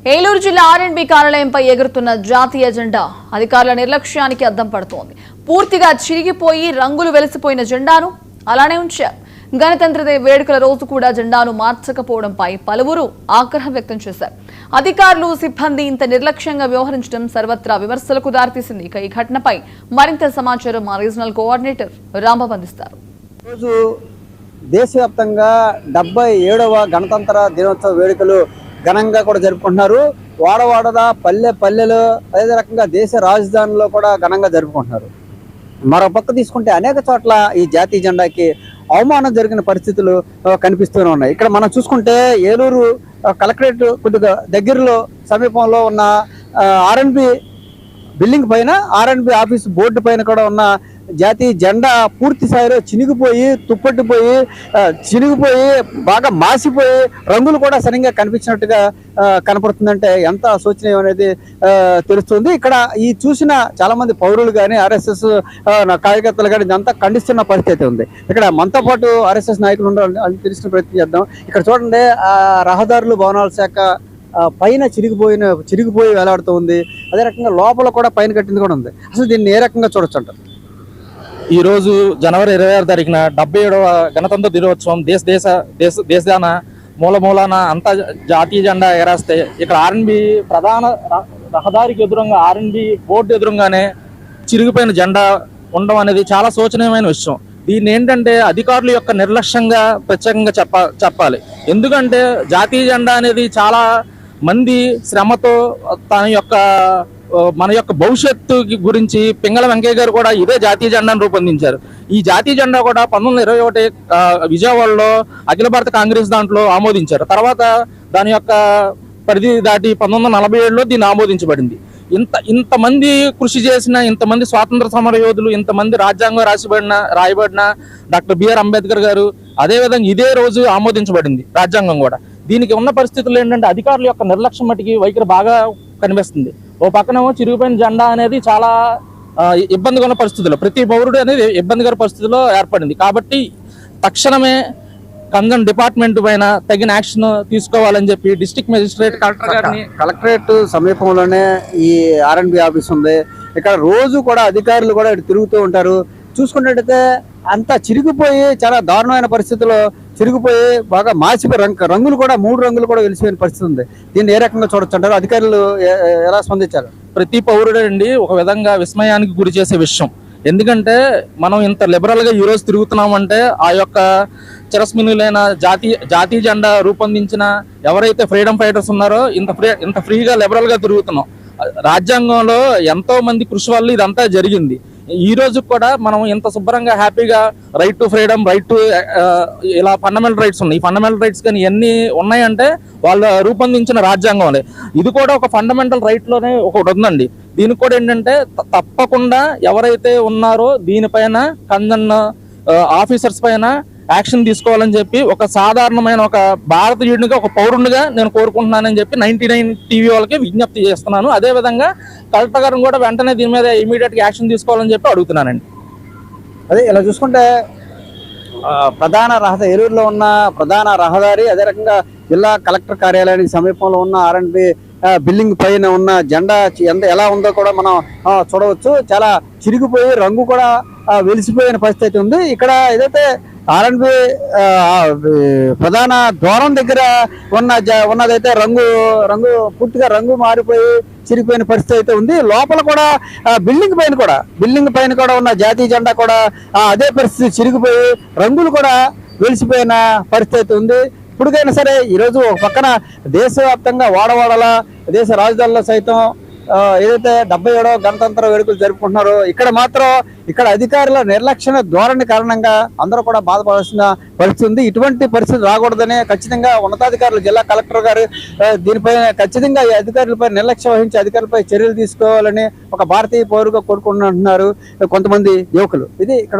ఏలూరు జిల్లా ఆర్ఎండ్బి కార్యాలయంపై ఎగురుతున్న జాతీయ జెండా అధికారుల నిర్లక్ష్యానికి అద్దం పడుతోంది. పూర్తిగా చిరిగిపోయి రంగులు వెలిసిపోయిన జెండాను అలానే ఉంచారు. గణతంత్ర వేడుకల రోజు కూడా జెండాను మార్చకపోవడంపై పలువురు ఆగ్రహం వ్యక్తం చేశారు. అధికారులు సిబ్బంది ఇంత నిర్లక్ష్యంగా వ్యవహరించడం సర్వత్రా విమర్శలకు దారితీసింది. ఇక ఈ ఘటనపై మరింత సమాచారం మా రీజనల్ కోఆర్డినేటర్ రాంబాబు అందిస్తారు. దేశవ్యాప్తంగా 77వ గణతంత్ర దినోత్సవ వేడుకలు ఘనంగా కూడా జరుపుకుంటున్నారు. వాడవాడదా పల్లెలు అదే రకంగా దేశ రాజధానిలో కూడా ఘనంగా జరుపుకుంటున్నారు. మరో పక్క తీసుకుంటే అనేక చోట్ల ఈ జాతీయ జెండాకి అవమానం జరిగిన పరిస్థితులు కనిపిస్తూనే ఉన్నాయి. ఇక్కడ మనం చూసుకుంటే ఏలూరు కలెక్టరేట్ కొద్దిగా దగ్గరలో సమీపంలో ఉన్న ఆర్ఎండ్బి బిల్డింగ్ పైన ఆర్ఎండ్బి ఆఫీస్ బోర్డు పైన కూడా ఉన్న జాతీయ జెండా పూర్తి స్థాయిలో చినిగిపోయి బాగా మాసిపోయి రంగులు కూడా సరిగ్గా కనిపించినట్టుగా కనపడుతుందంటే ఎంత శోచనీయం అనేది తెలుస్తుంది. ఇక్కడ ఈ చూసిన చాలా మంది పౌరులు కానీ ఆర్ఎస్ఎస్ కార్యకర్తలు కానీ ఇదంతా ఖండిస్తున్న పరిస్థితి ఉంది. ఇక్కడ మనతో పాటు ఆర్ఎస్ఎస్ నాయకులు ఉండాలని తెలిసిన ప్రయత్నం చేద్దాం. ఇక్కడ చూడండి, రహదారులు భవనాల శాఖ పైన చిరిగిపోయి వేలాడుతూ ఉంది. అదే రకంగా లోపల కూడా పైన కట్టింది కూడా ఉంది. అసలు దీన్ని ఏ రకంగా చూడొచ్చు అంటారు? ఈరోజు జనవరి 26 తారీఖున 77వ గణతంత్ర దినోత్సవం దేశాన మూలన అంతా జాతీయ జెండా ఎగరేస్తే ఇక్కడ ఆర్ఎండ్బి ప్రధాన రహదారికి ఎదురుగా ఆర్ఎండ్బి బోర్డు ఎదురుగానే చిరిగిపోయిన జెండా ఉండడం అనేది చాలా శోచనీయమైన విషయం. దీన్ని ఏంటంటే అధికారుల యొక్క నిర్లక్ష్యంగా ప్రత్యేకంగా చెప్పాలి. ఎందుకంటే జాతీయ జెండా అనేది చాలా మంది శ్రమతో మన యొక్క భవిష్యత్తు గురించి పింగళ వెంకయ్య గారు కూడా ఇదే జాతీయ జెండాను రూపొందించారు. ఈ జాతీయ జెండా కూడా 1921 విజయవాడలో అఖిల భారత కాంగ్రెస్ దాంట్లో ఆమోదించారు. తర్వాత దాని యొక్క పరిధి దాటి 1947లో దీన్ని ఆమోదించబడింది. ఇంతమంది కృషి చేసిన, ఇంతమంది స్వాతంత్ర సమర యోధులు, ఇంతమంది రాజ్యాంగం రాయబడిన డాక్టర్ బిఆర్ అంబేద్కర్ గారు అదేవిధంగా ఇదే రోజు ఆమోదించబడింది రాజ్యాంగం కూడా. దీనికి ఉన్న పరిస్థితులు ఏంటంటే అధికారుల యొక్క నిర్లక్ష్యం మటుకి వైఖరి బాగా కనిపిస్తుంది. ఓ పక్కనేమో చిరిగిపోయిన జెండా అనేది చాలా ఇబ్బందిగా ఉన్న పరిస్థితుల్లో, ప్రతి పౌరుడు అనేది ఇబ్బందికర పరిస్థితిలో ఏర్పడింది. కాబట్టి తక్షణమే కన్సర్న్ డిపార్ట్మెంట్ పైన తగిన యాక్షన్ తీసుకోవాలని చెప్పి డిస్ట్రిక్ట్ మెజిస్ట్రేట్ కలెక్టరేట్ సమీపంలోనే ఈ ఆర్ఎండ్బి ఆఫీస్ ఉంది. ఇక్కడ రోజు కూడా అధికారులు కూడా ఇటు తిరుగుతూ ఉంటారు. చూసుకున్నట్టయితే అంతా చిరిగిపోయి చాలా దారుణమైన పరిస్థితుల్లో చిరిగిపోయి బాగా మాసిపోయి రంగులు కూడా 3 రంగులు కూడా వెలిసిపోయిన పరిస్థితి ఉంది. దీన్ని ఏ రకంగా చూడొచ్చు అంటారు? అధికారులు ఎలా స్పందించారు? ప్రతి పౌరుడే అండి ఒక విధంగా విస్మయానికి గురి చేసే విషయం. ఎందుకంటే మనం ఇంత లిబరల్ గా ఈ రోజు తిరుగుతున్నామంటే ఆ యొక్క చిరస్మృతులైన జాతీయ జెండా రూపొందించిన ఎవరైతే ఫ్రీడమ్ ఫైటర్స్ ఉన్నారో ఇంత ఫ్రీగా లిబరల్ గా తిరుగుతున్నాం. రాజ్యాంగంలో ఎంతో మంది కృషి వల్ల ఇదంతా జరిగింది. ఈ రోజు కూడా మనం ఇంత శుభ్రంగా హ్యాపీగా right to freedom, right to ఇలా ఫండమెంటల్ రైట్స్ ఉన్నాయి. ఈ ఫండమెంటల్ రైట్స్ కానీ ఎన్ని ఉన్నాయంటే వాళ్ళు రూపొందించిన రాజ్యాంగంలో ఇది కూడా ఒక ఫండమెంటల్ రైట్ లోనే ఒకటి ఉందండి. దీనికి కూడా ఏంటంటే తప్పకుండా ఎవరైతే ఉన్నారో దీనిపైన కన్సర్న్ ఆఫీసర్స్ పైన యాక్షన్ తీసుకోవాలని చెప్పి ఒక సాధారణమైన ఒక భారతీయుడిగా ఒక పౌరునిగా నేను కోరుకుంటున్నానని చెప్పి 99 టీవీ వాళ్ళకి విజ్ఞప్తి చేస్తున్నాను. అదేవిధంగా కలెక్టర్ గారిని కూడా వెంటనే దీని మీద ఇమీడియట్గా యాక్షన్ తీసుకోవాలని చెప్పి అడుగుతున్నానండి. అదే ఇలా చూసుకుంటే ఏలూరులో ఉన్న ప్రధాన రహదారి, అదే రకంగా జిల్లా కలెక్టర్ కార్యాలయానికి సమీపంలో ఉన్న ఆర్ఎండ్బి బిల్డింగ్ పైన ఉన్న జెండా ఎలా ఉందో కూడా మనం చూడవచ్చు. చాలా చిరిగిపోయి రంగు కూడా వెలిసిపోయిన పరిస్థితి ఉంది. ఇక్కడ ఏదైతే ఆర్ఎండ్బి ప్రధాన ద్వారం దగ్గర ఉన్నదైతే రంగు పూర్తిగా రంగు మారిపోయి చిరిగిపోయిన పరిస్థితి అయితే ఉంది. లోపల కూడా బిల్డింగ్ పైన కూడా ఉన్న జాతీయ జెండా కూడా అదే పరిస్థితి, చిరిగిపోయి రంగులు కూడా వెలిసిపోయిన పరిస్థితి ఉంది. ఇప్పటికైనా సరే ఈరోజు ఒక పక్కన దేశవ్యాప్తంగా వాడవాడల దేశ రాజధానిలో సైతం ఏదైతే 77వ గణతంత్ర వేడుకలు జరుపుకుంటున్నారో ఇక్కడ అధికారుల నిర్లక్ష్య ధోరణి కారణంగా అందరూ కూడా బాధపడాల్సిన పరిస్థితి ఉంది. ఇటువంటి పరిస్థితి రాకూడదని ఖచ్చితంగా ఉన్నతాధికారులు, జిల్లా కలెక్టర్ గారు దీనిపై ఖచ్చితంగా ఈ అధికారులపై నిర్లక్ష్యం వహించి అధికారులపై చర్యలు తీసుకోవాలని ఒక భారతీయ పౌరుగా కోరుకుంటున్నారు కొంతమంది యువకులు. ఇది ఇక్కడ